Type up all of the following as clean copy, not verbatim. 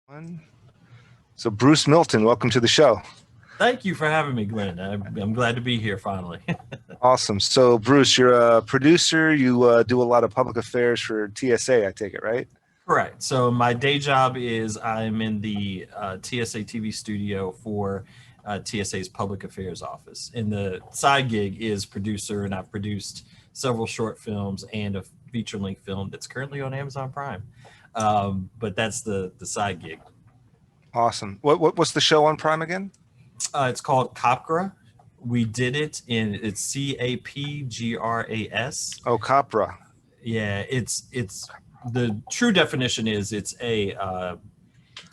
One. So Bruce Milton, welcome to the show. Thank you for having me, Glenn. I'm glad to be here finally. Awesome. So Bruce, you're a producer. You do a lot of public affairs for TSA, I take it, right? Correct. So my day job is I'm in the TSA TV studio for TSA's public affairs office, and the side gig is producer, and I've produced several short films and a feature-length film that's currently on Amazon Prime. But that's the side gig. Awesome. What's the show on Prime again? It's called Capgra. We did it in it's CAPGRAS. Oh, Capra. Yeah, it's the true definition is it's a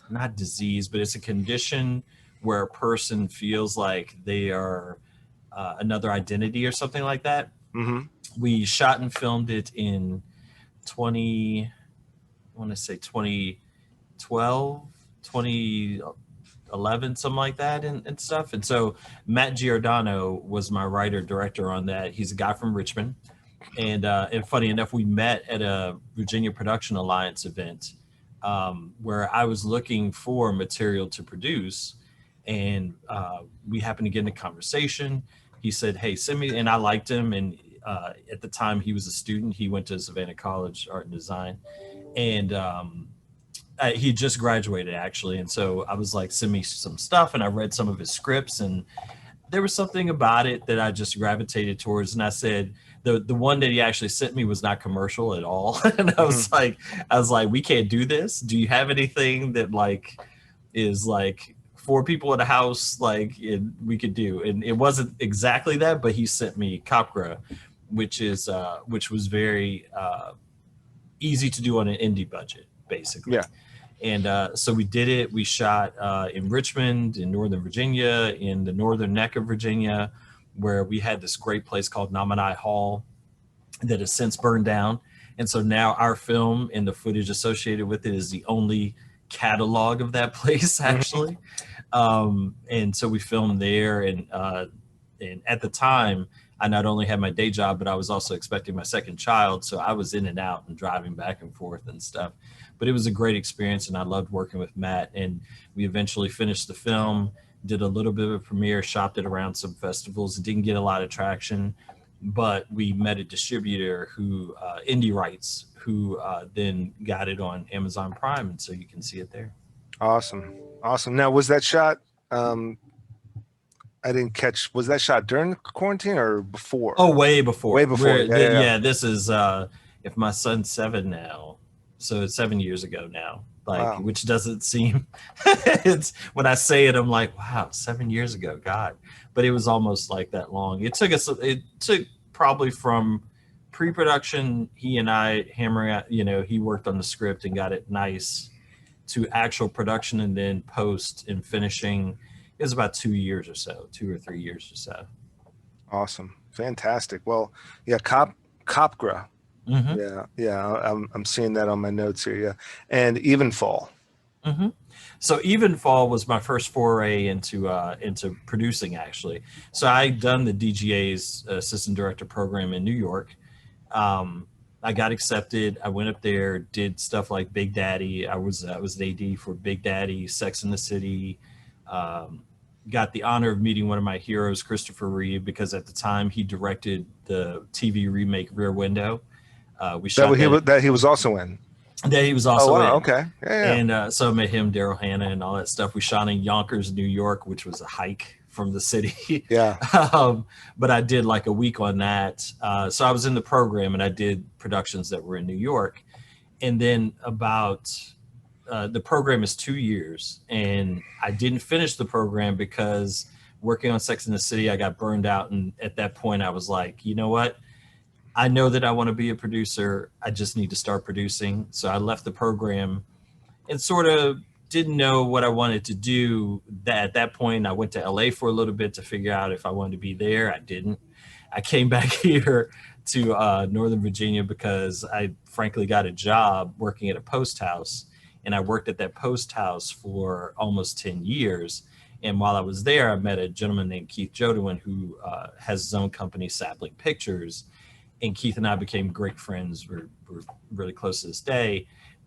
not disease, but it's a condition where a person feels like they are another identity or something like that. Mm-hmm. We shot and filmed it in 20, I want to say 2012, 2011, something like that, and stuff. And so Matt Giordano was my writer director on that. He's a guy from Richmond. And funny enough, we met at a Virginia Production Alliance event where I was looking for material to produce, and we happened to get in a conversation. He said, "Hey, send me," and I liked him. And at the time, he was a student. He went to Savannah College, Art and Design, and he just graduated actually. And so I was like, "Send me some stuff," and I read some of his scripts, and there was something about it that I just gravitated towards. And I said, the one that he actually sent me was not commercial at all. And I was like, we can't do this. Do you have anything that like is like four people in a house we could do? And it wasn't exactly that, but he sent me Capra, which was very easy to do on an indie budget, basically. Yeah. And so we did it. We shot in Richmond, in Northern Virginia, in the northern neck of Virginia, where we had this great place called Nominee Hall that has since burned down. And so now our film and the footage associated with it is the only catalog of that place, actually. And so we filmed there. And at the time, I not only had my day job, but I was also expecting my second child. So I was in and out and driving back and forth and stuff. But it was a great experience, and I loved working with Matt. And we eventually finished the film, did a little bit of a premiere, shopped it around some festivals. It didn't get a lot of traction, but we met a distributor who, Indie Rights, who then got it on Amazon Prime, and so you can see it there. Awesome. Now, was that shot? I didn't catch. Was that shot during quarantine or before? Oh, way before. Way before. Yeah. This is if my son's 7 now, so it's 7 years ago now. Wow. Which doesn't seem, it's when I say it, I'm like, wow, 7 years ago, God. But it was almost like that long. It took probably from pre-production, he and I hammering out, he worked on the script and got it nice, to actual production, and then post and finishing. It was about 2 years or so, 2 or 3 years or so. Awesome. Fantastic. Well, yeah, Capgra. Mm-hmm. Yeah. I'm seeing that on my notes here. Yeah, and Evenfall. Mm-hmm. So Evenfall was my first foray into producing, actually. So I'd done the DGA's assistant director program in New York. I got accepted. I went up there, did stuff like Big Daddy. I was an AD for Big Daddy, Sex and the City. Got the honor of meeting one of my heroes, Christopher Reeve, because at the time he directed the TV remake Rear Window. We shot that he was also in. That he was also in. Okay. Yeah. And so I met him, Daryl Hannah, and all that stuff. We shot in Yonkers, New York, which was a hike from the city. Yeah. But I did like a week on that. So I was in the program, and I did productions that were in New York. And then about the program is 2 years, and I didn't finish the program because working on Sex and the City, I got burned out. And at that point, I was like, you know what? I know that I want to be a producer. I just need to start producing. So I left the program and sort of didn't know what I wanted to do. At that point, I went to LA for a little bit to figure out if I wanted to be there. I didn't. I came back here to Northern Virginia because I frankly got a job working at a post house. And I worked at that post house for almost 10 years. And while I was there, I met a gentleman named Keith Jodewin who has his own company, Sapling Pictures. And Keith and I became great friends. We're really close to this day.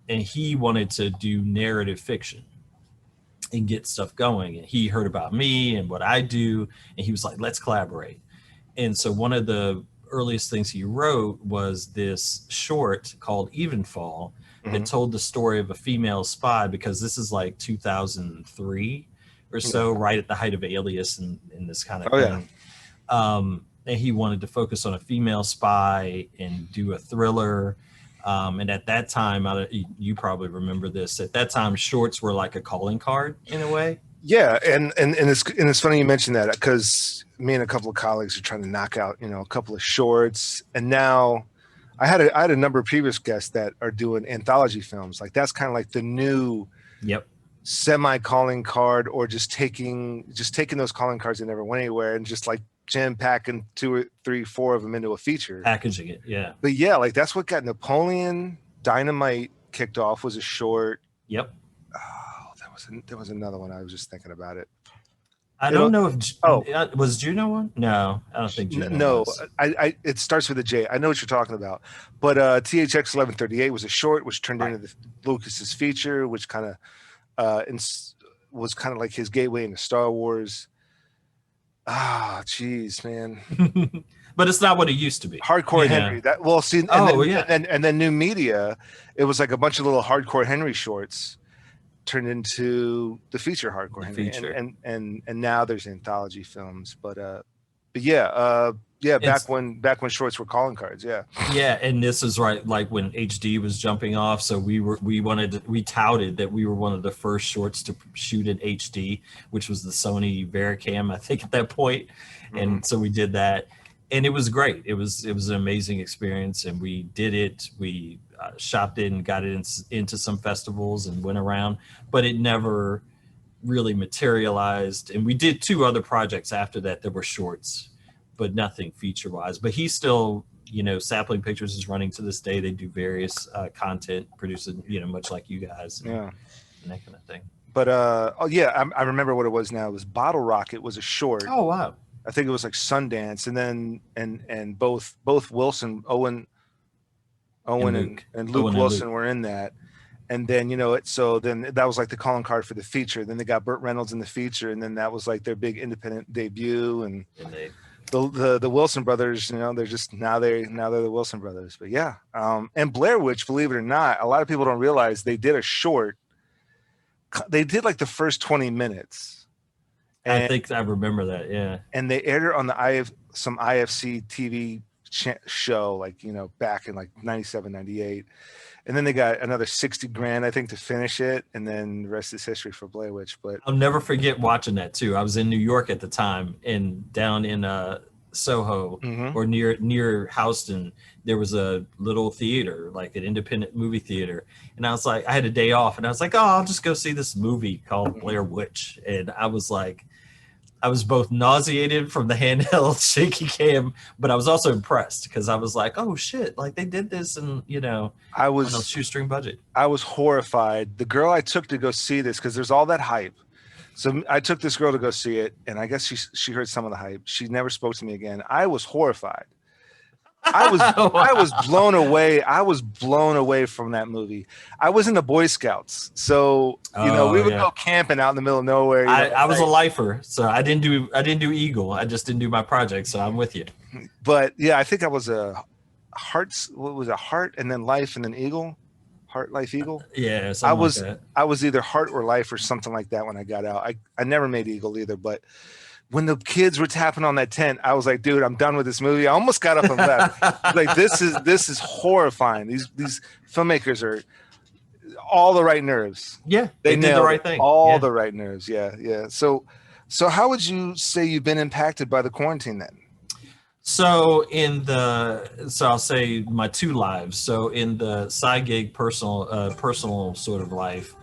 And he wanted to do narrative fiction. and get stuff going. And he heard about me and what I do, and he was like, let's collaborate. And so one of the earliest things he wrote was this short called Evenfall that Mhm. told the story of a female spy, because this is like 2003 or Yeah. so, right at the height of Alias and this kind of Oh yeah. thing. And he wanted to focus on a female spy and do a thriller. And at that time, you probably remember this. At that time, shorts were like a calling card in a way. Yeah, and it's funny you mentioned that, because me and a couple of colleagues are trying to knock out, a couple of shorts, and now I had a number of previous guests that are doing anthology films. Like that's kind of like the new Yep. semi calling card, or just taking those calling cards that never went anywhere and just like jam packing two or three, four of them into a feature. Packaging it. Yeah. But yeah, like that's what got Napoleon Dynamite kicked off, was a short. Yep. Oh, there was another one. I was just thinking about it. I don't It'll know if oh was Juno one. No, I don't think Juno no, was. I it starts with a J. I know what you're talking about. But THX 1138 was a short, which turned Right. into Lucas's feature, which kind of was kind of like his gateway into Star Wars. Ah, jeez, man. But it's not what it used to be. Hardcore Yeah. Henry. That well, see, and Oh, then, yeah. and then New Media. It was like a bunch of little Hardcore Henry shorts turned into the feature Hardcore The Henry, feature. and now there's anthology films. But yeah, yeah. Back when shorts were calling cards. Yeah. Yeah, and this is right, like when HD was jumping off. So we touted that we were one of the first shorts to shoot in HD, which was the Sony Vericam, I think, at that point. And so we did that, and it was great. It was an amazing experience, and we did it. We shopped it and got it into some festivals and went around, but it never really materialized. And we did 2 other projects after that were shorts, but nothing feature wise. But he's still, Sapling Pictures is running to this day. They do various content, producing, much like you guys, Yeah. and that kind of thing. But oh yeah, I remember what it was now. It was Bottle Rocket was a short. Oh wow. I think it was like Sundance, and then and both Wilson, Owen Luke. and Luke Owen and Wilson Luke. were in that. And then so then that was like the calling card for the feature. Then they got Burt Reynolds in the feature, and then that was like their big independent debut. And And they the Wilson brothers, they're just now they're the Wilson brothers. But yeah, and Blair Witch, believe it or not, a lot of people don't realize they did a short. They did like the first 20 minutes. I think I remember that. Yeah. And they aired it on some IFC TV show, like, back in like 97, 98. And then they got another 60 grand, I think, to finish it. And then the rest is history for Blair Witch. But I'll never forget watching that too. I was in New York at the time, and down in Soho or near Houston, there was a little theater, like an independent movie theater. And I was like, I had a day off, and I was like, oh, I'll just go see this movie called Blair Witch. And I was both nauseated from the handheld shaky cam, but I was also impressed, because I was like, oh shit, like they did this, and I on a was shoestring budget. I was horrified. The girl I took to go see this, because there's all that hype. So I took this girl to go see it, and I guess she heard some of the hype. She never spoke to me again. I was horrified. I was blown away. I was blown away from that movie. I was in the Boy Scouts, so we would go camping out in the middle of nowhere. I was a lifer, so I didn't do Eagle. I just didn't do my project. So I'm with you. But yeah, I think I was a Hearts. What was a Heart, and then Life, and then Eagle. Heart, Life, Eagle. Yeah, I was like that. I was either Heart or Life or something like that when I got out. I never made Eagle either, but when the kids were tapping on that tent, I was like, dude, I'm done with this movie. I almost got up and left. Like, this is horrifying. These filmmakers are all the right nerves. Yeah, they did the right thing. All the right nerves. Yeah. So how would you say you've been impacted by the quarantine then? So I'll say my 2 lives. So in the side gig personal sort of life,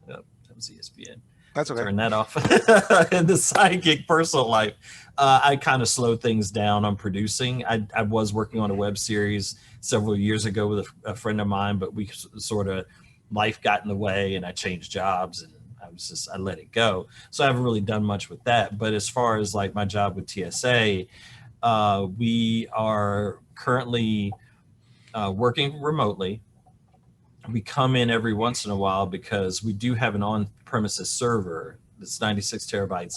that was ESPN. That's okay. Turn that off. In the side gig personal life, I kind of slowed things down on producing. I was working on a web series several years ago with a friend of mine, but we sort of, life got in the way, and I changed jobs, and I let it go. So I haven't really done much with that. But as far as like my job with TSA, we are currently working remotely. we come in every once in a while because we do have an on-premises server that's 96 terabytes,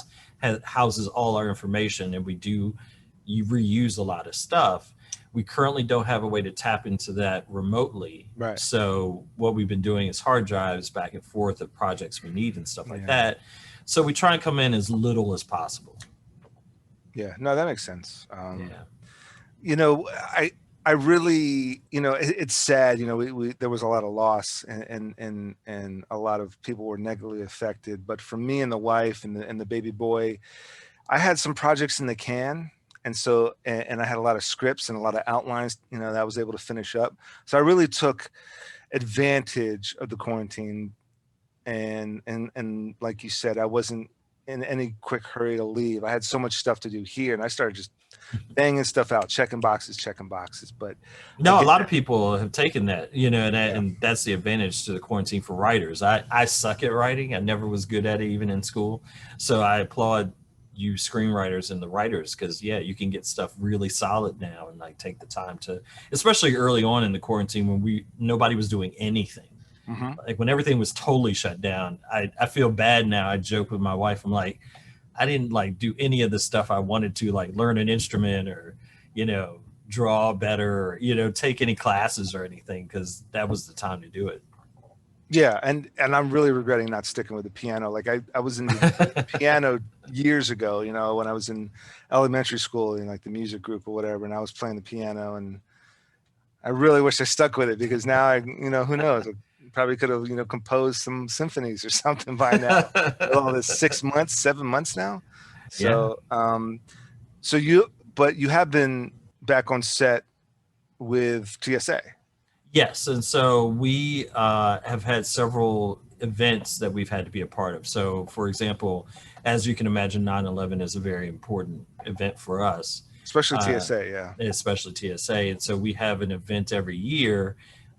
houses all our information, and you reuse a lot of stuff. We currently don't have a way to tap into that remotely. Right. So what we've been doing is hard drives back and forth of projects we need and stuff like Yeah. that. So we try and come in as little as possible. Yeah. No, that makes sense. Yeah. You know, I really, you know, it's sad, you know, there was a lot of loss, and a lot of people were negatively affected. But for me and the wife and the baby boy, I had some projects in the can. And so, and I had a lot of scripts and a lot of outlines, you know, that I was able to finish up. So I really took advantage of the quarantine, and like you said, I wasn't in any quick hurry to leave. I had so much stuff to do here, and I started just banging stuff out, checking boxes. But No, a again, lot of people have taken that, you know, yeah, and that's the advantage to the quarantine for writers. I suck at writing. I never was good at it, even in school. So I applaud you screenwriters and the writers, because yeah, you can get stuff really solid now and like take the time to, especially early on in the quarantine when nobody was doing anything. hmm, Like when everything was totally shut down, I feel bad now. I joke with my wife. I'm like, I didn't like do any of the stuff I wanted to, like learn an instrument or, you know, draw better, or, you know, take any classes or anything, because that was the time to do it. yeah, and I'm really regretting not sticking with the piano. Like I was in the piano years ago, you know, when I was in elementary school in like the music group or whatever, and I was playing the piano, and I really wish I stuck with it, because now you know, who knows? I probably could have, you know, composed some symphonies or something by now. With all this 6 months, 7 months now. Yeah. So, but you have been back on set with TSA. Yes, and so we have had several events that we've had to be a part of. So, for example, as you can imagine, 9/11 is a very important event for us, Especially uh, TSA, yeah. especially TSA. And so we have an event every year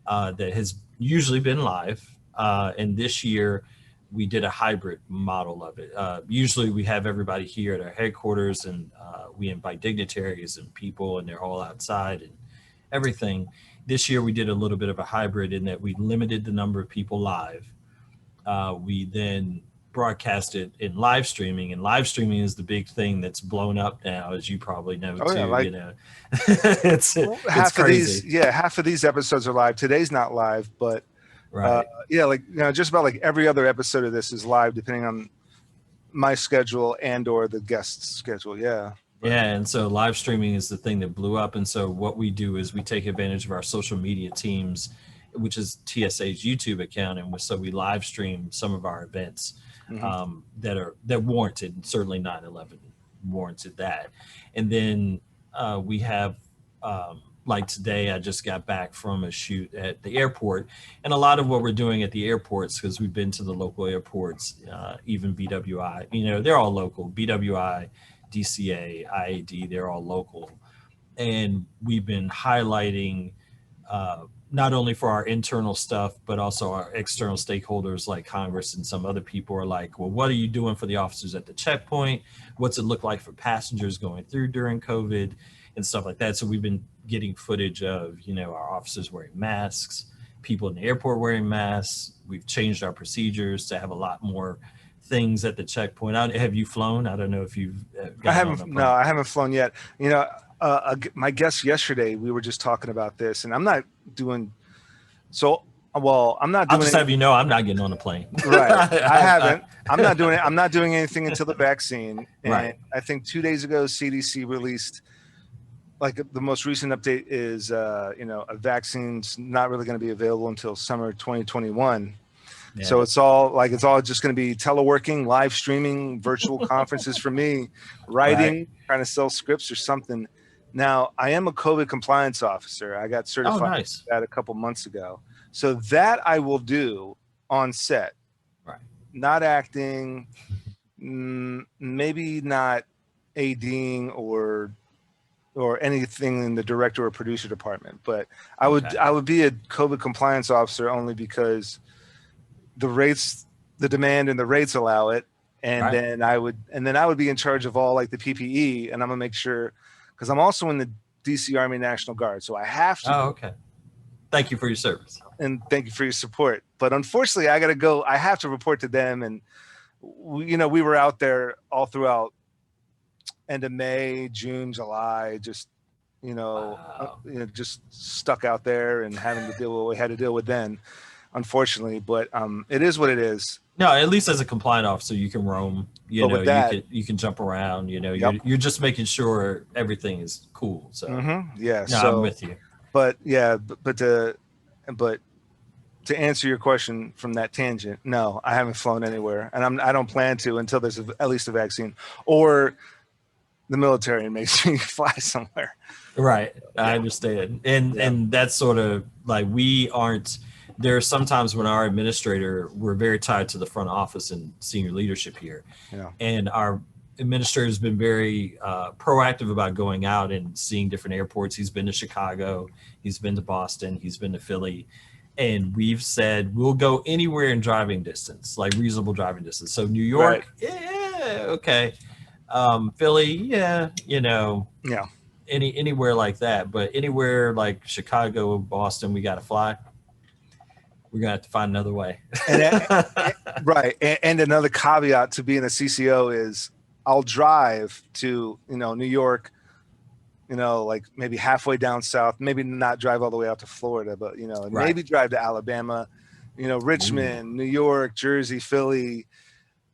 that has usually been live. And this year we did a hybrid model of it. Usually we have everybody here at our headquarters, and we invite dignitaries and people, and they're all outside and everything. This year we did a little bit of a hybrid in that we limited the number of people live. We then broadcast it in live streaming, and live streaming is the big thing that's blown up now, as you probably know Oh yeah, too. like You know, it's half of these, crazy, yeah, half of these episodes are live. Today's not live, but right? yeah, like, you know, just about like every other episode of this is live, depending on my schedule and or the guest's schedule. Yeah, but Yeah, and so live streaming is the thing that blew up. And so what we do is we take advantage of our social media teams, which is TSA's YouTube account, and so we live stream some of our events mhm. that warranted. Certainly 9/11 warranted that. And then we have like today, I just got back from a shoot at the airport, and a lot of what we're doing at the airports, because we've been to the local airports, even BWI, you know, they're all local. BWI, DCA, IAD, they're all local. And we've been highlighting not only for our internal stuff, but also our external stakeholders like Congress, and some other people are like, well, what are you doing for the officers at the checkpoint? What's it look like for passengers going through during COVID and stuff like that? So we've been getting footage of, you know, our officers wearing masks, people in the airport wearing masks. We've changed our procedures to have a lot more things at the checkpoint. Have you flown? I don't know if you've I gotten on a haven't. No, plane. I haven't flown yet. You know, my guest yesterday, we were just talking about this, and I'm not doing so. Well, I'm not I'll doing just any, have you know, I'm not getting on a plane. right. I haven't. I'm not doing it. I'm not doing anything until the vaccine. And Right. I think 2 days ago, CDC released, like, the most recent update is, you know, a vaccine's not really going to be available until summer 2021. So Yeah. it's all just going to be teleworking, live streaming, virtual conferences for me, Right. writing, trying to sell scripts or something. Now, I am a COVID compliance officer. I got Oh, certified nice. that a couple months ago. So that I will do on set, Right. not acting, maybe not ADing or anything in the director or producer department, but I would Okay. I would be a COVID compliance officer only because the rates, the demand and the rates allow it. And Right. then I would be in charge of all like the PPE, and I'm gonna make sure, because I'm also in the DC Army National Guard, so I have to Oh, do. okay. Thank you for your service. And thank you for your support. But unfortunately, I got to go. I have to report to them. And, we were out there all throughout end of May, June, July, just, Wow. just stuck out there and having to deal with what we had to deal with then, unfortunately. But it is what it is. No, at least as a compliant officer, you can roam. But with that, you can jump around. yep. You're just making sure everything is cool. So Yeah. no, So I'm with you. but yeah, but to answer your question from that tangent, no, I haven't flown anywhere, and I don't plan to until there's at least a vaccine, or the military makes me fly somewhere. Right, I understand, and that's sort of like we aren't. There are sometimes when our administrator, we're very tied to the front office and senior leadership here, and our administrator has been very proactive about going out and seeing different airports. He's been to Chicago, he's been to Boston, he's been to Philly, and we've said we'll go anywhere in driving distance, like reasonable driving distance. So New York, yeah, okay. Philly, yeah, anywhere like that. But anywhere like Chicago, Boston, we got to fly. We're gonna have to find another way. Right. And another caveat to being a CCO is I'll drive to, New York, like maybe halfway down south, maybe not drive all the way out to Florida, but, maybe drive to Alabama, Richmond, New York, Jersey, Philly.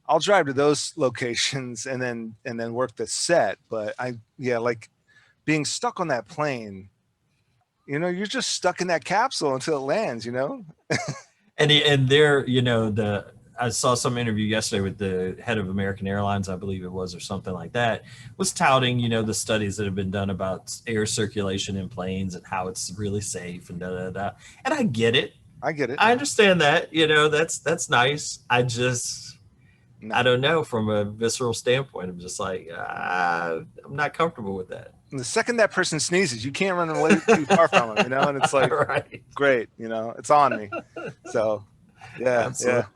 I'll drive to those locations and then work the set. But like being stuck on that plane, you're just stuck in that capsule until it lands, And there, I saw some interview yesterday with the head of American Airlines, I believe it was, or something like that, was touting, the studies that have been done about air circulation in planes and how it's really safe and da da da. And I get it. I understand that. That's nice. I don't know, from a visceral standpoint. I'm just like, I'm not comfortable with that. And the second that person sneezes, you can't run away too far from them, and it's like, right. Great, it's on me. So, yeah, absolutely. Yeah.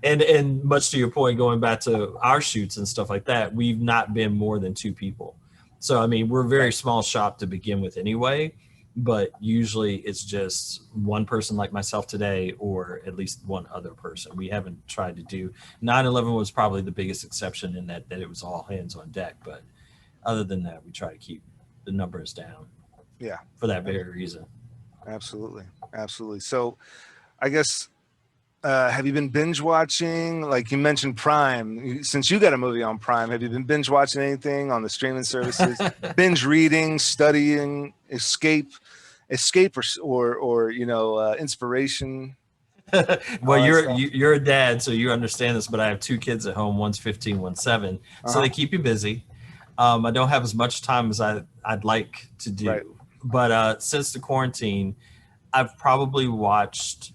And much to your point, going back to our shoots and stuff like that, we've not been more than 2 people. So, I mean, we're a very small shop to begin with anyway, but usually it's just one person like myself today, or at least one other person. We haven't tried to do 9/11 was probably the biggest exception in that it was all hands on deck. But other than that, we try to keep the numbers down. Yeah. For that very reason. Absolutely. So I guess, have you been binge watching? Like you mentioned Prime. Since you got a movie on Prime, have you been binge watching anything on the streaming services? Binge reading, studying, escape, or inspiration? Well, you're a dad, so you understand this. But I have 2 kids at home. One's 15, one's 7. So they keep you busy. I don't have as much time as I'd like to do. Right. But since the quarantine, I've probably watched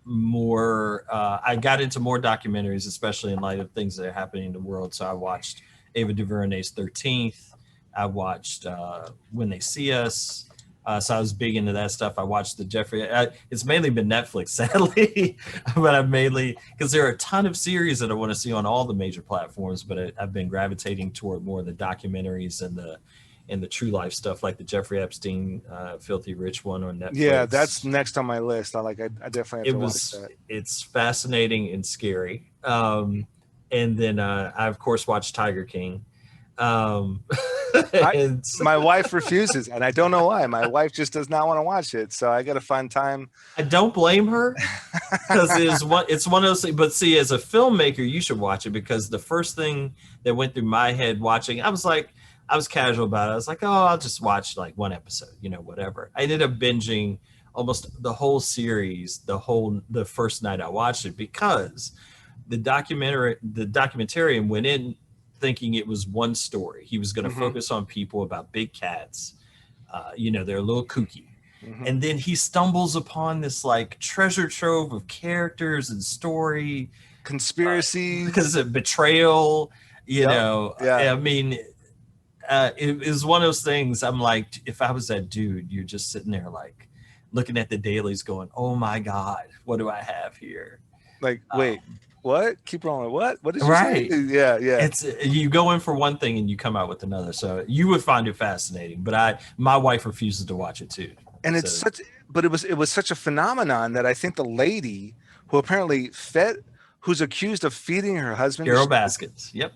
more. I got into more documentaries, especially in light of things that are happening in the world. So I watched Ava DuVernay's 13th. I watched When They See Us. So I was big into that stuff. I watched the Jeffrey. It's mainly been Netflix, sadly, but I've mainly, because there are a ton of series that I want to see on all the major platforms. But I've been gravitating toward more of the documentaries and the true life stuff, like the Jeffrey Epstein Filthy Rich one on Netflix. Yeah, that's next on my list. I definitely have to watch that. It's fascinating and scary. And then I of course watched Tiger King. My wife refuses, and I don't know why. My wife just does not want to watch it, so I got to find time. I don't blame her, because it's one of those things. But see, as a filmmaker, you should watch it, because the first thing that went through my head watching, I was casual about it. I was like, oh, I'll just watch like one episode, whatever. I ended up binging almost the whole series the first night I watched it, because the documentarian went in thinking it was one story. He was going to focus on people about big cats. They're a little kooky. And then he stumbles upon this like treasure trove of characters and story. Conspiracy. Because of betrayal, I mean, it was one of those things. I'm like, if I was that dude, you're just sitting there like looking at the dailies going, oh my God, what do I have here? Like, wait, what? Keep rolling. What did you say? Yeah. It's, you go in for one thing and you come out with another. So you would find it fascinating, but my wife refuses to watch it too. And but it was such a phenomenon that I think the lady who apparently who's accused of feeding her husband Carol Baskins. Yep.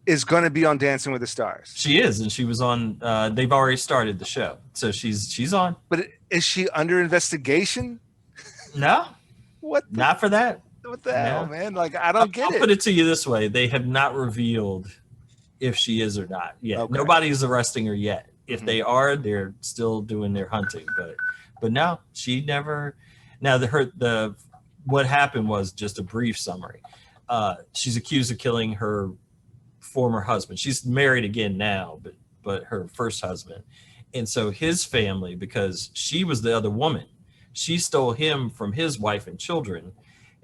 is going to be on Dancing with the Stars. She is, and she was on. They've already started the show, so she's on. But is she under investigation? No, What? Not for that. What the hell, man? Like, I don't get it. I'll put it to you this way: they have not revealed if she is or not yet. Okay. Nobody's arresting her yet. If they are, they're still doing their hunting. But no, she never. Now the what happened was just a brief summary. She's accused of killing her former husband. She's married again now, but her first husband. And so his family, because she was the other woman, she stole him from his wife and children.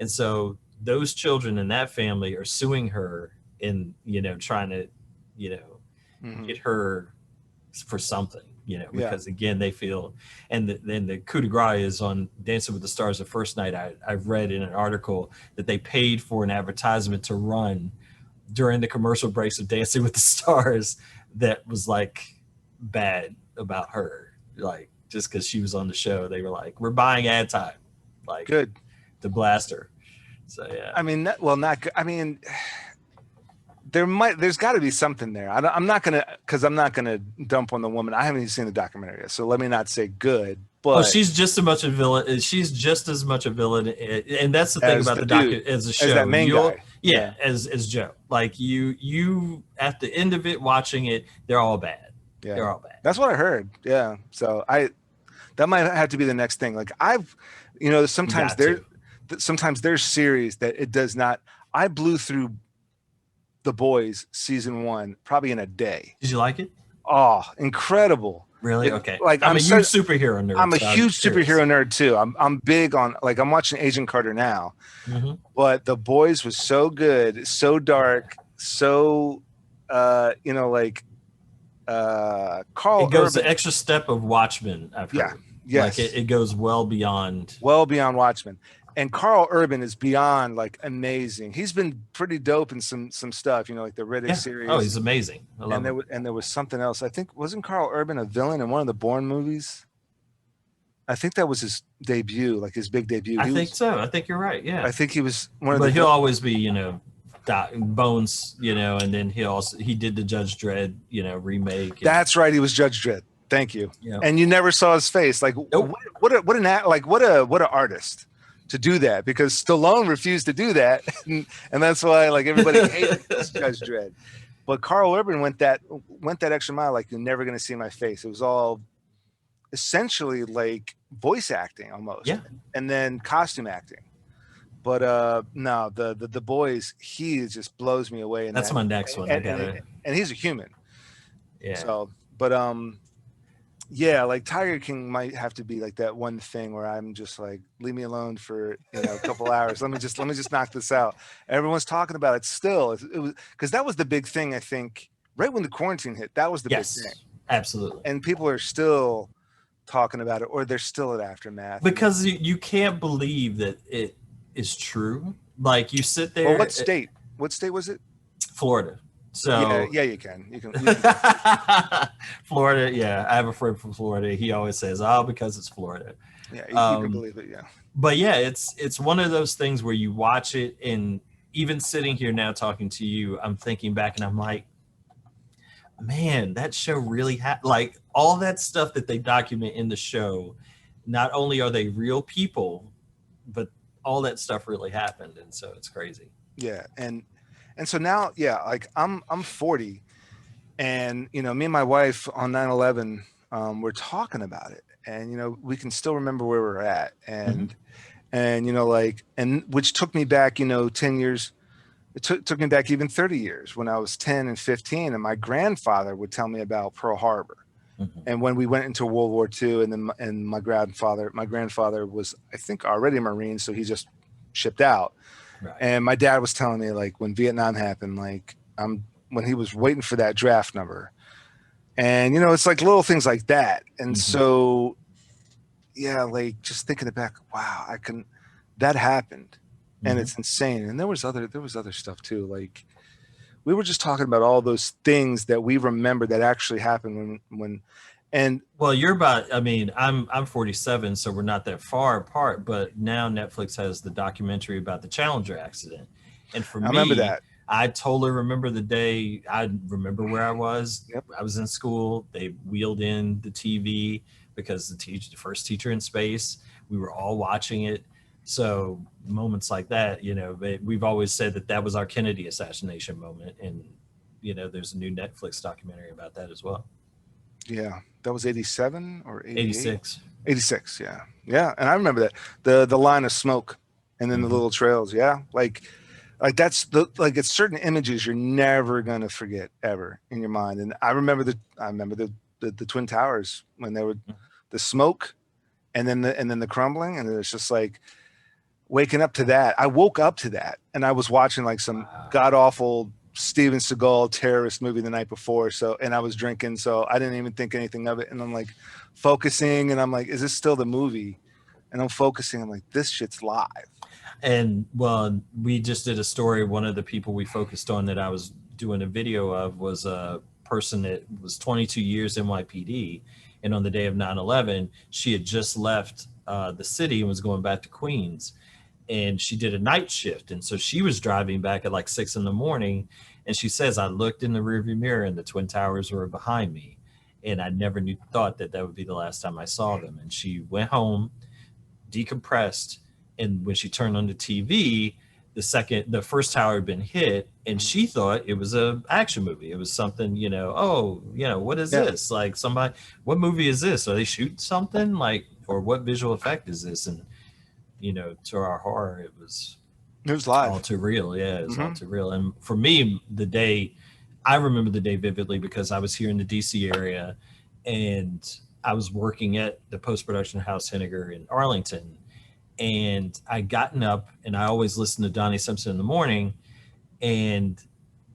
And so those children in that family are suing her and, trying to, get her for something, because again, they feel, and then the coup de grace is on Dancing with the Stars. The first night I've read in an article that they paid for an advertisement to run during the commercial breaks of Dancing with the Stars that was like bad about her. Like, just because she was on the show, they were like, we're buying ad time, like, good to blast her. So yeah, I mean, not good. I mean, there's got to be something there. I'm not gonna dump on the woman. I haven't even seen the documentary yet, so let me not say good. But she's just as much a villain. She's just as much a villain, and that's the thing about the docu as a show. As that main guy. Yeah, as Joe. Like you at the end of it, watching it, they're all bad. Yeah. They're all bad. That's what I heard. Yeah. So that might have to be the next thing. Like sometimes there's series that it does not. I blew through The Boys season 1 probably in a day. Did you like it? Oh, incredible. Really? Okay. Like I'm a huge superhero nerd. I'm a huge superhero nerd too. I'm big on, like, I'm watching Agent Carter now, but The Boys was so good, so dark, so Carl. It goes the extra step of Watchmen. I've heard. Yeah. Yes. Like it goes well beyond Watchmen. And Carl Urban is beyond, like, amazing. He's been pretty dope in some stuff, like the Riddick series. Oh, he's amazing. I love him. And there was something else. I think, wasn't Carl Urban a villain in one of the Bourne movies? I think that was his debut, like his big debut. I think so. I think you're right. Yeah. I think he was one of But he'll always be, Bones, and then he did the Judge Dredd, remake. That's right. He was Judge Dredd. Thank you. Yeah. And you never saw his face. Like, nope. what an artist to do that, because Stallone refused to do that, and that's why, like, everybody hated Judge Dredd. But Carl Urban went that extra mile. Like, you're never going to see my face. It was all essentially like voice acting almost, and then costume acting. But no, the Boys, he just blows me away. That's my next one. And he's a human. Yeah. So, but yeah, like Tiger King might have to be like that one thing where I'm just like, leave me alone for a couple hours. Let me just knock this out. Everyone's talking about it still. It was because that was the big thing, I think, right when the quarantine hit. That was the big thing. Absolutely. And people are still talking about it, or they're still at aftermath. Because you can't believe that it is true. Like, you sit there. Well, what state? What state was it? Florida. So yeah, you can. Florida, yeah. I have a friend from Florida. He always says, "Oh, because it's Florida." Yeah, you can believe it. Yeah. But yeah, it's one of those things where you watch it, and even sitting here now talking to you, I'm thinking back, and I'm like, man, that show really like all that stuff that they document in the show. Not only are they real people, but all that stuff really happened, and so it's crazy. Yeah, and so now, like I'm 40, and me and my wife on 9/11, we're talking about it, and we can still remember where we're at, and and which took me back 10 years. It took me back even 30 years when I was 10 and 15, and my grandfather would tell me about Pearl Harbor. And when we went into World War II, and my grandfather was, I think, already a Marine, so he just shipped out. Right. And my dad was telling me, like, when Vietnam happened, like, when he was waiting for that draft number, and it's like little things like that. And so, yeah, like, just thinking back, wow, that happened, and it's insane. And there was other stuff too. Like, we were just talking about all those things that we remember that actually happened when And Well, you're about, I mean, I'm 47, so we're not that far apart, but now Netflix has the documentary about the Challenger accident. And for I remember me, that. I totally remember the day. I remember where I was. Yep. I was in school. They wheeled in the TV because the first teacher in space, we were all watching it. So moments like that, we've always said that that was our Kennedy assassination moment. And, there's a new Netflix documentary about that as well. Yeah, that was 87 or 88. 86. 86. Yeah, yeah, and I remember that the line of smoke, and then the Mhm. little trails. Yeah, like that's it's certain images you're never gonna forget ever in your mind. And I remember the Twin Towers when they were the smoke, and then the crumbling, and it's just like waking up to that. I woke up to that, and I was watching like some Wow. god awful Steven Seagal terrorist movie the night before. So, and I was drinking, so I didn't even think anything of it. And I'm like focusing, and I'm like, is this still the movie? And I'm focusing. I'm like, this shit's live. And well, we just did a story. One of the people we focused on that I was doing a video of was a person that was 22 years NYPD. And on the day of 9/11, she had just left the city and was going back to Queens. And she did a night shift. And so she was driving back at like 6 in the morning. And she says, I looked in the rearview mirror and the Twin Towers were behind me. And I never thought that that would be the last time I saw them. And she went home, decompressed, and when she turned on the TV, the first tower had been hit, and she thought it was a action movie. It was something, what is Yeah, this? Like somebody, what movie is this? Are they shooting something? Like, or what visual effect is this? And to our horror, it was it was all live. too real. Yeah, it was all Hmm. too real. And for me, I remember the day vividly because I was here in the DC area, and I was working at the post production house Henniger in Arlington, and I gotten up, and I always listen to Donnie Simpson in the morning. And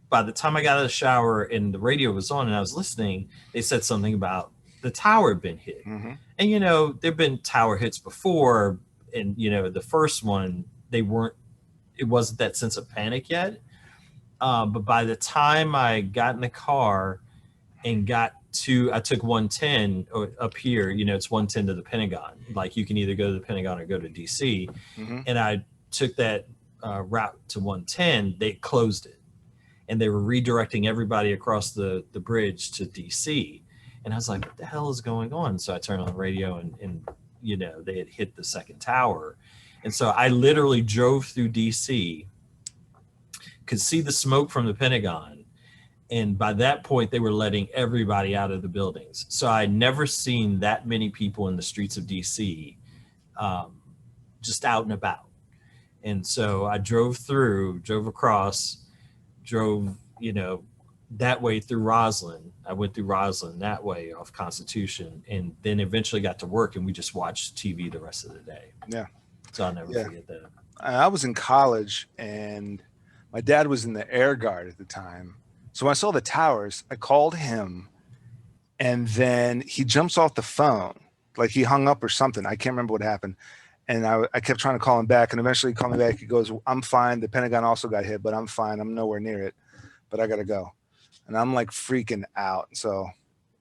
by the time I got out of the shower and the radio was on and I was listening, they said something about the tower had been hit. Hmm. And there've been tower hits before, and the first one, it wasn't that sense of panic yet. But by the time I got in the car and I took 110 up here, it's 110 to the Pentagon. Like you can either go to the Pentagon or go to DC. Hmm. And I took that route to 110. They closed it, and they were redirecting everybody across the bridge to DC. And I was like, what the hell is going on? So I turned on the radio, and they had hit the second tower. And so I literally drove through DC, could see the smoke from the Pentagon. And by that point, they were letting everybody out of the buildings. So I'd never seen that many people in the streets of DC, just out and about. And so I drove across, drove, that way through Roslyn. I went through Roslyn that way off Constitution, and then eventually got to work, and we just watched TV the rest of the day. Yeah, So I'll never yeah. forget that. I was in college, and my dad was in the Air Guard at the time. So when I saw the towers, I called him, and then he jumps off the phone, like he hung up or something. I can't remember what happened. And I kept trying to call him back, and eventually he called me back. He goes, I'm fine. The Pentagon also got hit, but I'm fine. I'm nowhere near it, but I got to go. And I'm like freaking out. So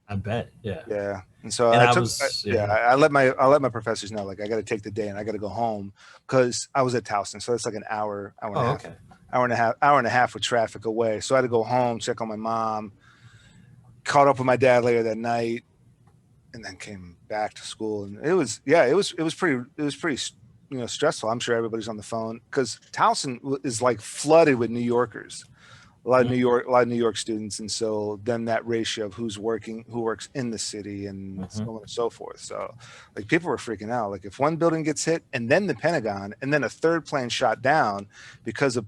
I bet. Yeah. yeah. And so And I let my professors know, like, I got to take the day and I got to go home, because I was at Towson. So it's like an hour and a Oh, half, okay. hour and a half with traffic away. So I had to go home, check on my mom, caught up with my dad later that night, and then came back to school. And it was pretty stressful. I'm sure everybody's on the phone, because Towson is like flooded with New Yorkers, a lot of New York students. And so then that ratio of who works in the city, and so on and so forth. So like people were freaking out. Like if one building gets hit, and then the Pentagon, and then a third plane shot down because of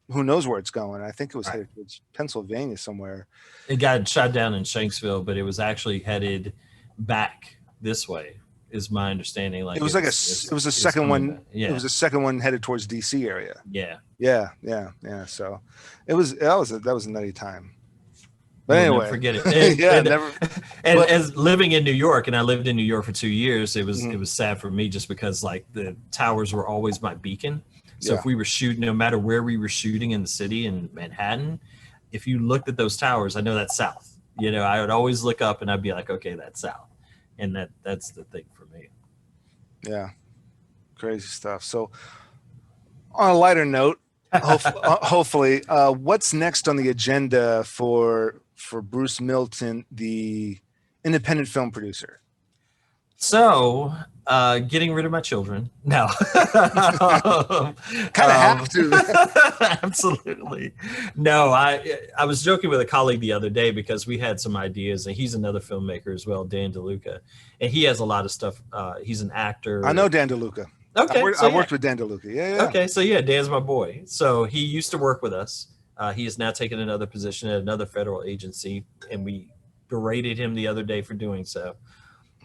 who knows where it's going. I think it was headed towards Pennsylvania somewhere. It got shot down in Shanksville, but it was actually headed back this way, is my understanding. Like It was a second one. Yeah. It was a second one headed towards DC area. Yeah. Yeah. So that was a nutty time. But We'll anyway, never forget it. yeah, never. And But- as living in New York, and I lived in New York for 2 years, it was Mhm. it was sad for me, just because like the towers were always my beacon. So Yeah. if we were shooting, no matter where we were shooting in the city in Manhattan, if you looked at those towers, I know that's south. You know, I would always look up and I'd be like, okay, that's south. And that's the thing for me. Yeah, crazy stuff. So, on a lighter note, hopefully, what's next on the agenda for Bruce Milton, the independent film producer? So, getting rid of my children. No. Kind of have to. Absolutely. No, I was joking with a colleague the other day because we had some ideas, and he's another filmmaker as well, Dan Deluca, and he has a lot of stuff. He's an actor. I know Dan Deluca. Okay. I worked with Dan Deluca. Yeah. Okay. So yeah, Dan's my boy. So he used to work with us. He has now taken another position at another federal agency, and we berated him the other day for doing so.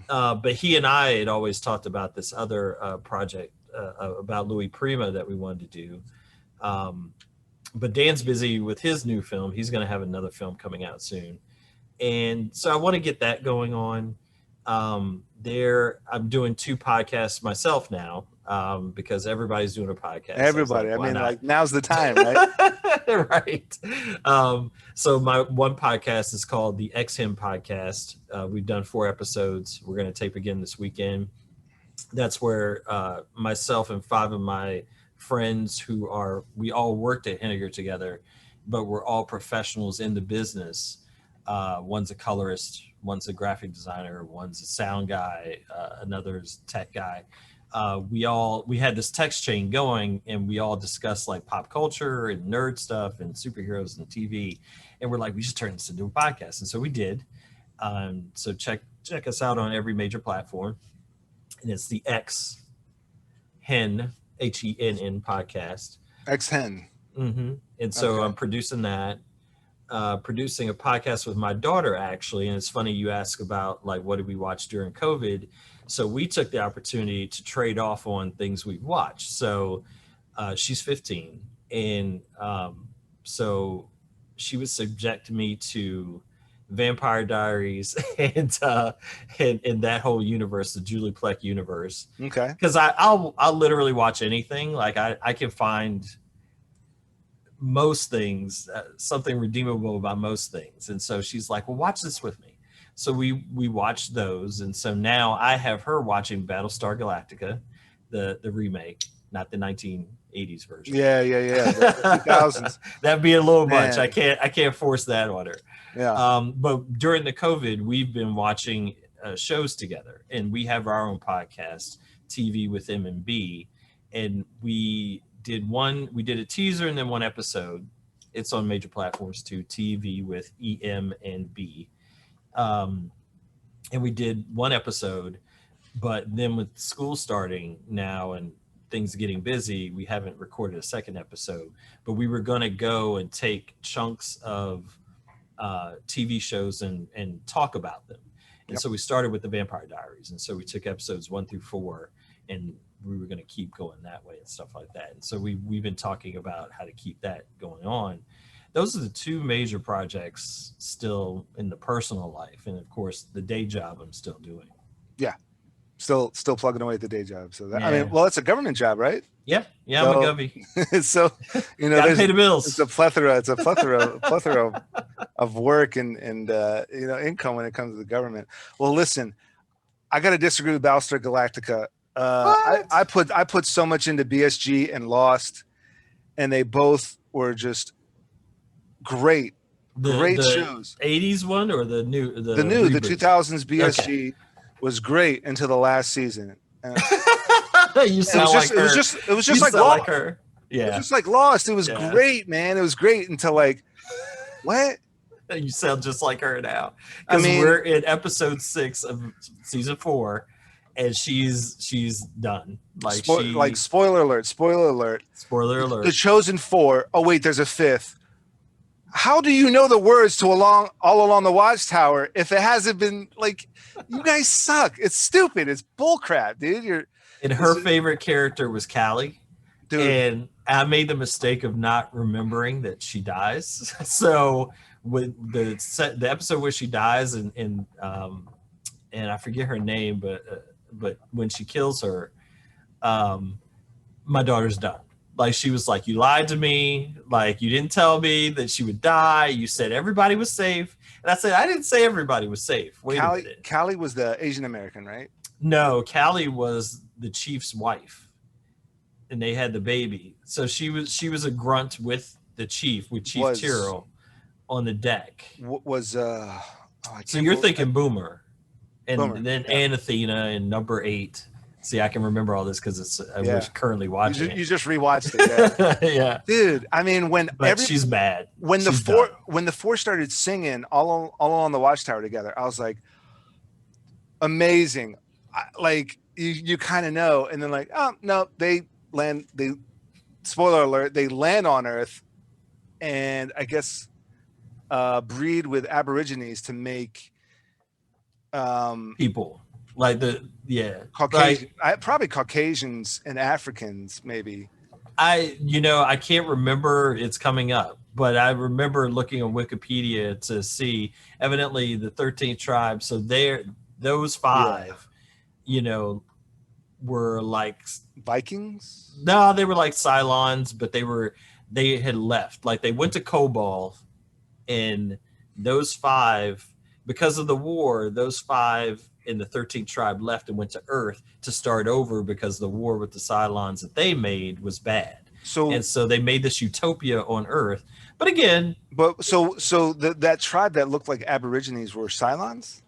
But he and I had always talked about this other project about Louis Prima that we wanted to do. But Dan's busy with his new film. He's going to have another film coming out soon. And so I want to get that going on. I'm doing 2 podcasts myself now because everybody's doing a podcast. Everybody. I mean, like, now's the time, right? Right. So my one podcast is called the XM Podcast. We've done 4 episodes. We're going to tape again this weekend. That's where myself and 5 of my friends we all worked at Henniger together, but we're all professionals in the business. One's a colorist, one's a graphic designer, one's a sound guy, another's tech guy. We had this text chain going, and we all discussed like pop culture and nerd stuff and superheroes and TV, and we're like, we should turn this into a podcast, and so we did. So check us out on every major platform, and it's the Hen HENN podcast. Hen. Mm-hmm. And so Okay. I'm producing that. Producing a podcast with my daughter, actually. And it's funny you ask about like what did we watch during COVID. So we took the opportunity to trade off on things we've watched. So she's 15, and so she would subject me to Vampire Diaries and that whole universe, the Julie Plec universe. Okay. Because I'll literally watch anything. Like I can find most things, something redeemable about most things. And so she's like, well, watch this with me. So we watched those. And so now I have her watching Battlestar Galactica, the remake, not the 1980s version. Yeah. The 2000s. That'd be a little much. Man. I can't force that on her. Yeah. But during the COVID, we've been watching shows together, and we have our own podcast, TV with M&B, and we did a teaser and then 1 episode. It's on major platforms too, TV with EM and B. And we did 1 episode, but then with school starting now and things getting busy, we haven't recorded a 2nd episode, but we were going to go and take chunks of TV shows and talk about them. And so we started with the Vampire Diaries. And so we took episodes 1 through 4, and we were going to keep going that way and stuff like that. And so we've been talking about how to keep that going on. Those are the 2 major projects still in the personal life. And of course, the day job I'm still doing. Yeah. Still plugging away at the day job. So that, Yeah. I mean, well, it's a government job, right? Yeah. I'm a Govy. So, you know, Gotta pay the bills. It's a plethora of work and you know, income when it comes to the government. Well, listen, I got to disagree with Battlestar Galactica. I put so much into BSG and Lost, and they both were just great shows. 80s one or the 2000s BSG was great until the last season. You sound like her. It was just like Lost. Like her. Yeah. It was just like Lost. It was great, man. It was great until like, what? You sound just like her now. I Because mean, we're in episode 6 of season 4, and she's done. Like spoiler alert. Spoiler alert. The Chosen 4. Oh wait, there's a 5th. How do you know the words to All Along the Watchtower if it hasn't been like? You guys suck. It's stupid. It's bullcrap, dude. And her favorite character was Callie. Dude. And I made the mistake of not remembering that she dies. So with the episode where she dies and I forget her name, but when she kills her, my daughter's done. Like she was like, you lied to me. Like you didn't tell me that she would die. You said everybody was safe. And I said, I didn't say everybody was safe. Wait a minute. Callie was the Asian American, right? No, Callie was the chief's wife. And they had the baby. So she was a grunt with the chief, with Chief Tyrrell on the deck. So you're thinking Boomer. And Boomer, then Ann Athena and number 8. See, I can remember all this because we're currently watching it. You just rewatched it, yeah. Yeah, dude. I mean, she's bad. When the four started singing all on the Watchtower together, I was like, amazing. Like you kind of know, and then like, oh no, they land. They spoiler alert, they land on Earth, and I guess breed with Aborigines to make people. Like Caucasian, probably Caucasians and Africans, maybe. I can't remember. It's coming up, but I remember looking on Wikipedia to see evidently the 13th tribe. So those 5, were like Vikings. No, they were like Cylons, but they had left. Like they went to Cobol, and those 5, because of the war, those 5 in the 13th tribe left and went to Earth to start over because the war with the Cylons that they made was bad. So they made this utopia on Earth. But again, that tribe that looked like Aborigines were Cylons.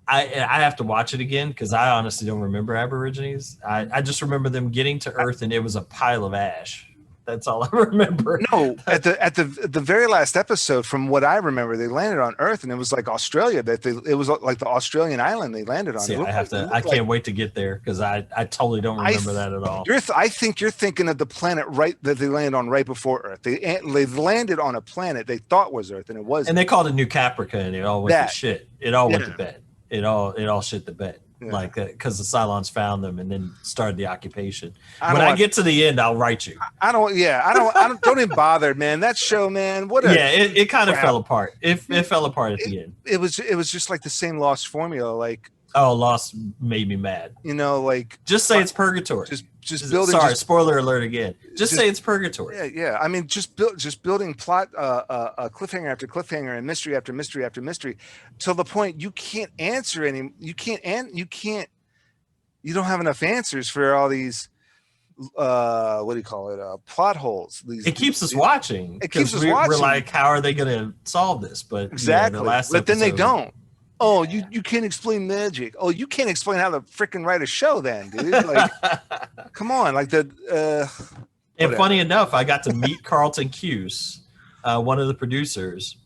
I have to watch it again because I honestly don't remember Aborigines. I just remember them getting to Earth and it was a pile of ash. That's all I remember. No, at the very last episode, from what I remember, they landed on Earth, and it was like Australia. It was like the Australian island they landed on. See, I can't wait to get there because I totally don't remember that at all. I think you're thinking of the planet that they landed on right before Earth. They landed on a planet they thought was Earth, and it wasn't. And they called it New Caprica, and it all went to shit. It all went to bed. It all shit the bed. Yeah. Like because the Cylons found them and then started the occupation. When I get to the end, I'll write you. Don't even bother, man. That show, man. It kind of fell apart. It fell apart at the end. It was just like the same Lost formula. Like, oh, Lost made me mad. Like just say it's purgatory. Just building. Sorry, spoiler alert again. Just say it's purgatory. Yeah. I mean, just building plot, cliffhanger after cliffhanger, and mystery after mystery after mystery, till the point you can't answer any. You don't have enough answers for all these. What do you call it? Plot holes. It keeps us watching. It keeps us watching. We're like, how are they going to solve this? But exactly. But then they don't. Oh, you can't explain magic. Oh, you can't explain how to freaking write a show then, dude. Like, come on. Like and funny enough, I got to meet Carlton Cuse, one of the producers,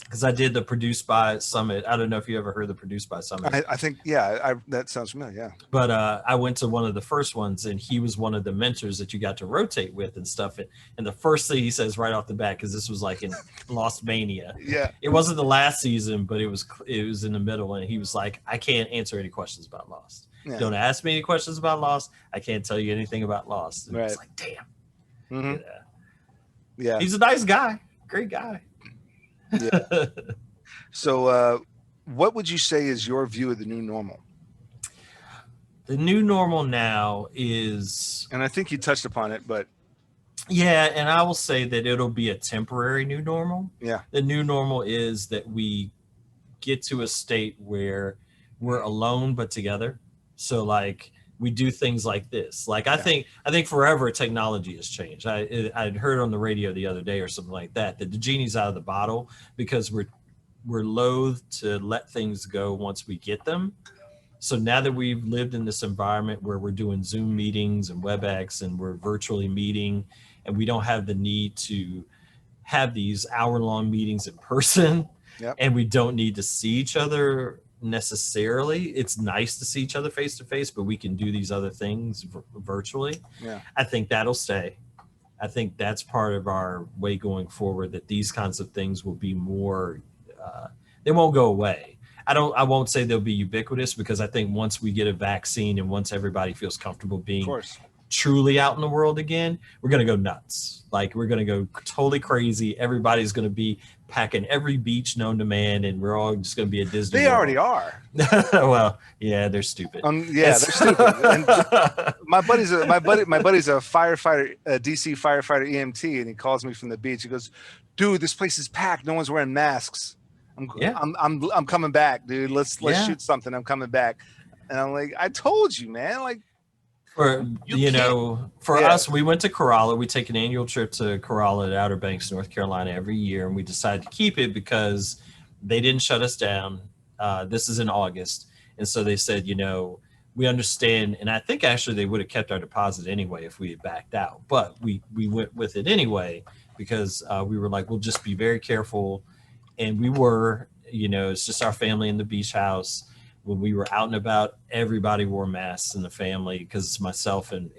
because I did the Produced By Summit. I don't know if you ever heard the Produced By Summit. I think, yeah, that sounds familiar, yeah. But I went to one of the first ones, and he was one of the mentors that you got to rotate with and stuff. And the first thing he says right off the bat, because this was like in Lost Mania. Yeah. It wasn't the last season, but it was in the middle, and he was like, I can't answer any questions about Lost. Yeah. Don't ask me any questions about Lost. I can't tell you anything about Lost. And it's like, damn. Mm-hmm. Yeah. He's a nice guy. Great guy. Yeah. So what would you say is your view of the new normal? The new normal now is, and I think you touched upon it, but yeah, and I will say that it'll be a temporary new normal. Yeah. The new normal is that we get to a state where we're alone but together. So like we do things like this. Like I think forever technology has changed. I'd heard on the radio the other day or something like that the genie's out of the bottle because we're loath to let things go once we get them. So now that we've lived in this environment where we're doing Zoom meetings and WebEx and we're virtually meeting, and we don't have the need to have these hour-long meetings in person, and we don't need to see each other necessarily. It's nice to see each other face to face, but we can do these other things virtually. Yeah. I think that'll stay. I think that's part of our way going forward, that these kinds of things will be more, they won't go away. I won't say they'll be ubiquitous, because I think once we get a vaccine and once everybody feels comfortable being truly out in the world again, we're going to go nuts. Like, we're going to go totally crazy. Everybody's going to be packing every beach known to man, and we're all just going to be at Disney They World. already are. Well, yeah, they're stupid. Yeah, they're stupid. And my buddy's a firefighter, a DC firefighter EMT, and he calls me from the beach. He goes, "Dude, this place is packed. No one's wearing masks. I'm coming back, dude. Let's shoot something. I'm coming back." And I'm like, "I told you, man. Like, for us, we went to Corolla. We take an annual trip to Corolla at Outer Banks, North Carolina every year, and we decided to keep it because they didn't shut us down. This is in August, and so they said, we understand, and I think actually they would have kept our deposit anyway if we had backed out, but we went with it anyway because we were like, we'll just be very careful, and we were, it's just our family in the beach house. When we were out and about, everybody wore masks in the family because it's myself and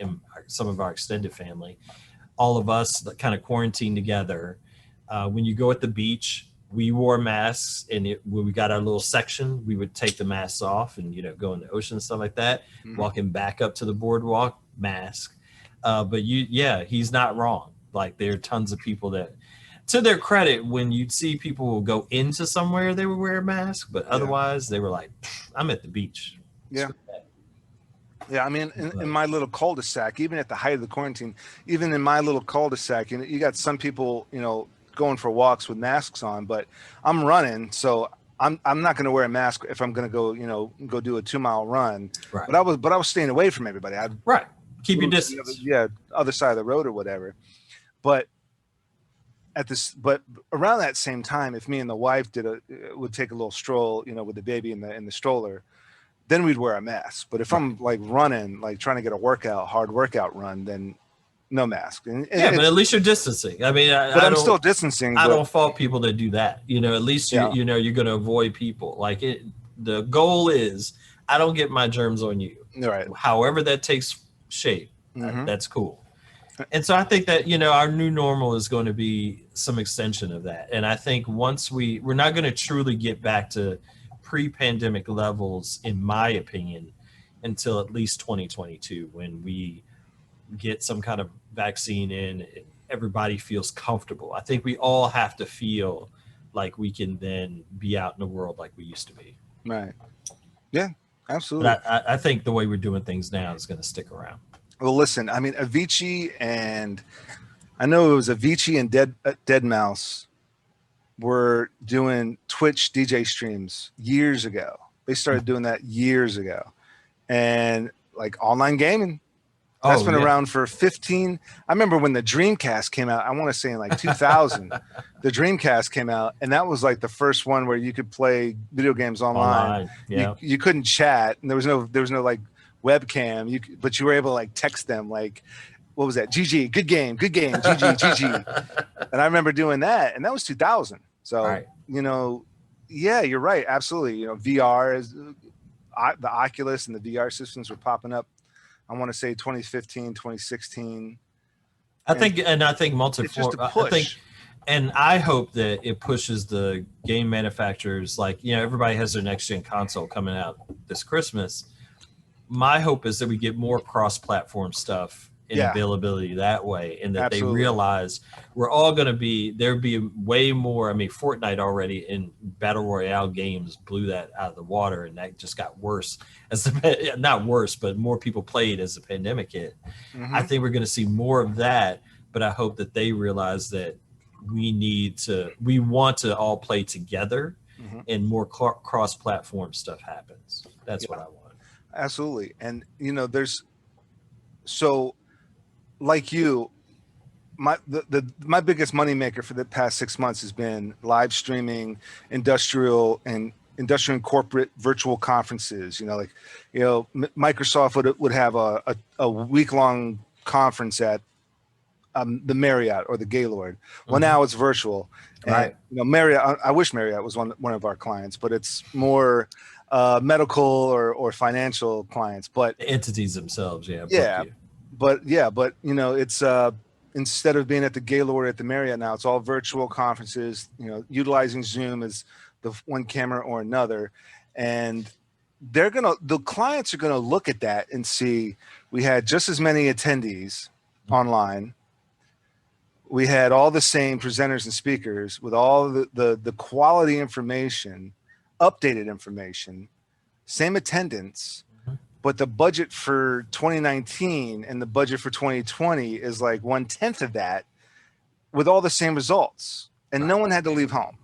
some of our extended family. All of us kind of quarantined together. When you go at the beach, we wore masks, and when we got our little section, we would take the masks off and, go in the ocean and stuff like that. Mm-hmm. Walking back up to the boardwalk, mask. But he's not wrong. Like, there are tons of people that, to their credit, when you'd see people go into somewhere, they would wear a mask, but otherwise they were like, I'm at the beach. Yeah. Yeah. I mean, in my little cul-de-sac, even at the height of the quarantine, even in my little cul-de-sac, you got some people, going for walks with masks on, but I'm running. So I'm not going to wear a mask if I'm going to go, go do a 2-mile run. Right. But I was staying away from everybody. Right. Keep your distance. Other side of the road or whatever. But around that same time, if me and the wife would take a little stroll, with the baby in the stroller, then we'd wear a mask. But if I'm like running, like trying to get a hard work run, then no mask. And but at least you're distancing. I mean, I'm still distancing. I don't fault people that do that. At least you're going to avoid people. Like, the goal is, I don't get my germs on you. Right. However that takes shape, mm-hmm. That's cool. And so I think that, our new normal is going to be some extension of that. And I think once we're not going to truly get back to pre-pandemic levels, in my opinion, until at least 2022, when we get some kind of vaccine in, everybody feels comfortable. I think we all have to feel like we can then be out in the world like we used to be. Right. Yeah, absolutely. But I think the way we're doing things now is going to stick around. Well, listen, I mean, Avicii and Deadmau5 were doing Twitch DJ streams years ago. They started doing that years ago. And like online gaming, that's been around for 15. I remember when the Dreamcast came out, I want to say in like 2000, the Dreamcast came out, and that was like the first one where you could play video games online. Yeah. You couldn't chat, and there was no like webcam, but you were able to like text them, like, what was that? GG, good game, GG, GG. And I remember doing that, and that was 2000. So, yeah, you're right. Absolutely. VR is the Oculus and the VR systems were popping up. I want to say 2015, 2016. I think multi-platform. And I hope that it pushes the game manufacturers. Like, everybody has their next gen console coming out this Christmas. My hope is that we get more cross-platform stuff and availability that way, and that they realize we're all going to there'd be way more. I mean, Fortnite already in Battle Royale games blew that out of the water, and that just got worse not worse, but more people played as the pandemic hit. Mm-hmm. I think we're going to see more of that, but I hope that they realize that we want to all play together, mm-hmm. and more cross-platform stuff happens. That's what I want. Absolutely. And like you, my biggest moneymaker for the past 6 months has been live streaming industrial and corporate virtual conferences. Microsoft would have a week-long conference at the Marriott or the Gaylord. Well, mm-hmm. Now it's virtual. Right. And, Marriott, I wish Marriott was one of our clients, but it's more medical or financial clients, but the entities themselves. But it's instead of being at the Gaylord at the Marriott now, it's all virtual conferences, utilizing Zoom as the one camera or another. And the clients are gonna look at that and see we had just as many attendees online. We had all the same presenters and speakers with all the quality information, updated information, same attendance, but the budget for 2019 and the budget for 2020 is like 1/10 of that, with all the same results, and no one had to leave home.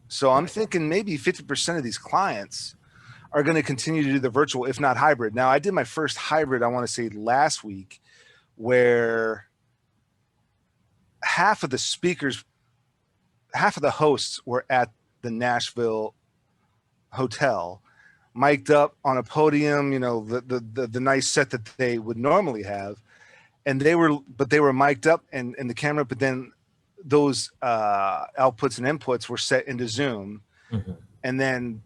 So I'm thinking maybe 50% of these clients are going to continue to do the virtual, if not hybrid. Now, I did my first hybrid, I want to say last week, where half of the speakers, half of the hosts were at the Nashville hotel, mic'd up on a podium, you know, the nice set that they would normally have. And they were mic'd up and the camera, but then those outputs and inputs were set into Zoom. Mm-hmm. And then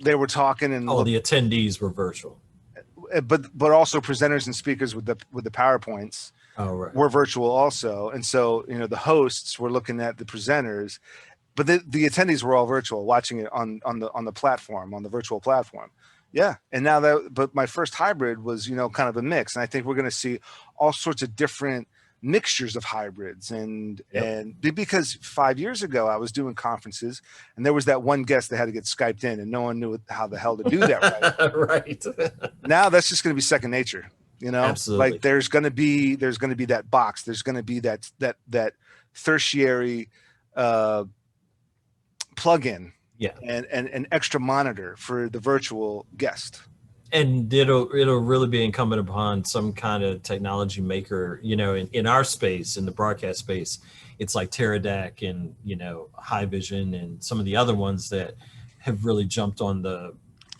they were talking and the attendees were virtual, but also presenters and speakers with the PowerPoints were virtual also. And so, you know, the hosts were looking at the presenters, but the attendees were all virtual, watching it on the platform, on the virtual platform. Yeah. And now but my first hybrid was, you know, kind of a mix. And I think we're going to see all sorts of different mixtures of hybrids and because 5 years ago I was doing conferences and there was that one guest that had to get Skyped in and no one knew how the hell to do that. Right. Now that's just going to be second nature, you know. Absolutely. Like there's going to be that box, there's going to be that tertiary plug-in, and an extra monitor for the virtual guest. And it'll really be incumbent upon some kind of technology maker, you know, in our space, in the broadcast space, it's like Teradeck and, you know, High Vision and some of the other ones that have really jumped on the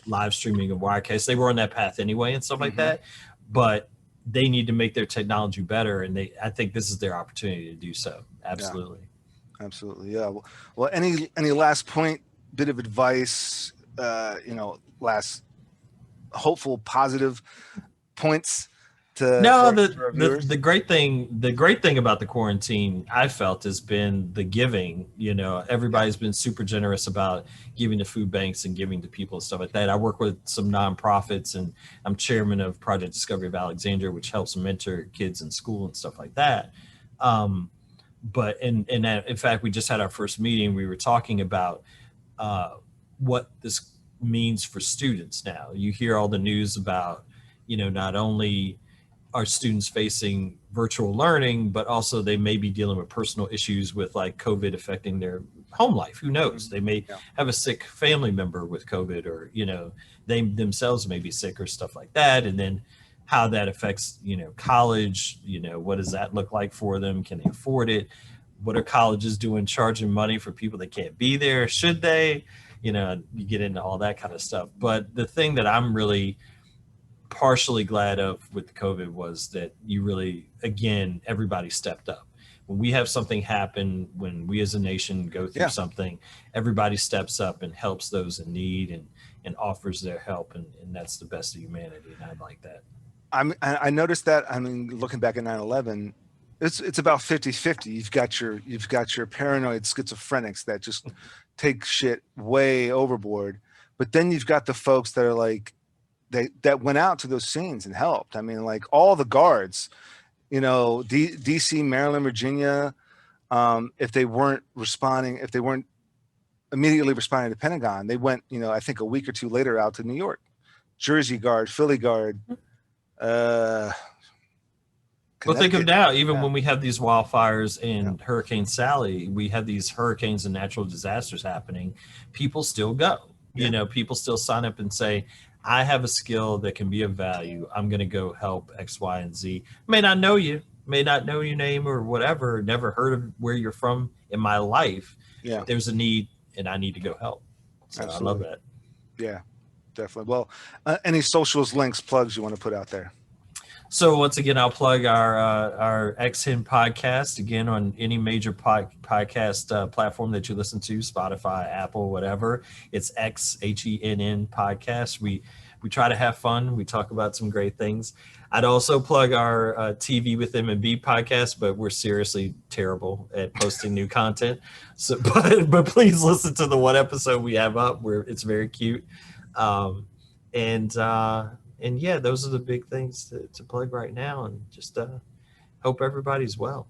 live streaming of Wirecast. They were on that path anyway and stuff like that, but they need to make their technology better. And I think this is their opportunity to do so. Absolutely. Yeah. Absolutely. Yeah. Well, any last point, bit of advice, you know, last hopeful positive points to the great thing about the quarantine I felt has been the giving. You know, everybody's been super generous about giving to food banks and giving to people and stuff like that. I work with some nonprofits and I'm chairman of Project Discovery of Alexandria, which helps mentor kids in school and stuff like that. But in fact, we just had our first meeting. We were talking about what this means for students now. You hear all the news about, you know, not only are students facing virtual learning, but also they may be dealing with personal issues with like COVID affecting their home life. Who knows? They may have a sick family member with COVID, or, you know, they themselves may be sick or stuff like that. And then how that affects, you know, college, you know, what does that look like for them? Can they afford it? What are colleges doing, charging money for people that can't be there? Should they? You know, you get into all that kind of stuff. But the thing that I'm really partially glad of with COVID was that you really, again, everybody stepped up. When we have something happen, when we as a nation go through something, everybody steps up and helps those in need and offers their help. And that's the best of humanity. And I like that. I noticed that. I mean, looking back at 9/11, it's about 50-50. You've got your paranoid schizophrenics that just take shit way overboard, but then you've got the folks that are like that went out to those scenes and helped. I mean, like all the guards, you know, DC, Maryland, Virginia, if they weren't immediately responding to Pentagon, they went, you know, I think a week or two later out to New York. Jersey Guard, Philly Guard. Well, think of now, even when we have these wildfires and Hurricane Sally, we have these hurricanes and natural disasters happening. People still go. You know, people still sign up and say, I have a skill that can be of value. I'm going to go help X, Y, and Z. May not know you, may not know your name or whatever, never heard of where you're from in my life. Yeah. There's a need and I need to go help. So absolutely. I love that. Yeah, definitely. Well, any socials, links, plugs you want to put out there? So once again, I'll plug our XHEN podcast again on any major podcast platform that you listen to, Spotify, Apple, whatever. It's XHENN podcast. We try to have fun. We talk about some great things. I'd also plug our TV with M&B podcast, but we're seriously terrible at posting new content. So, but please listen to the one episode we have up where it's very cute. And yeah, those are the big things to plug right now, and just hope everybody's well.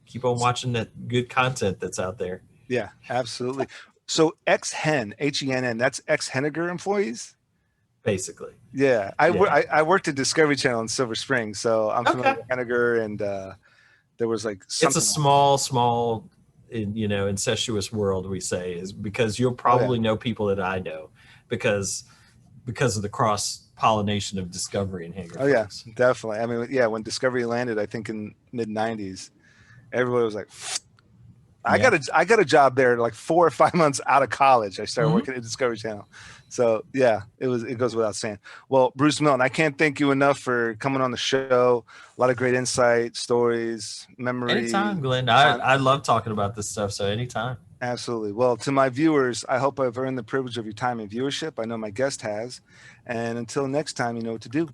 Keep on watching that good content that's out there. Yeah, absolutely. So ex-Hen, Henn, that's ex-Henniger employees? Basically. Yeah, Yeah. I worked at Discovery Channel in Silver Spring, so I'm familiar Okay. with Henniger, and there was like It's a something. small, incestuous world, we say, is because you'll Oh yeah, probably know people that I know because of the cross pollination of Discovery and Hanger oh yeah, folks. definitely. I mean, yeah, when Discovery landed, I think in mid '90s, everybody was like, Yeah. I got a job there like 4 or 5 months out of college. I started Hmm. working at Discovery Channel. So yeah, it goes without saying. Well, Bruce Milton, I can't thank you enough for coming on the show. A lot of great insight, stories, memory. Anytime, Glenn. I love talking about this stuff. So anytime. Absolutely. Well, to my viewers, I hope I've earned the privilege of your time and viewership. I know my guest has. And until next time, you know what to do.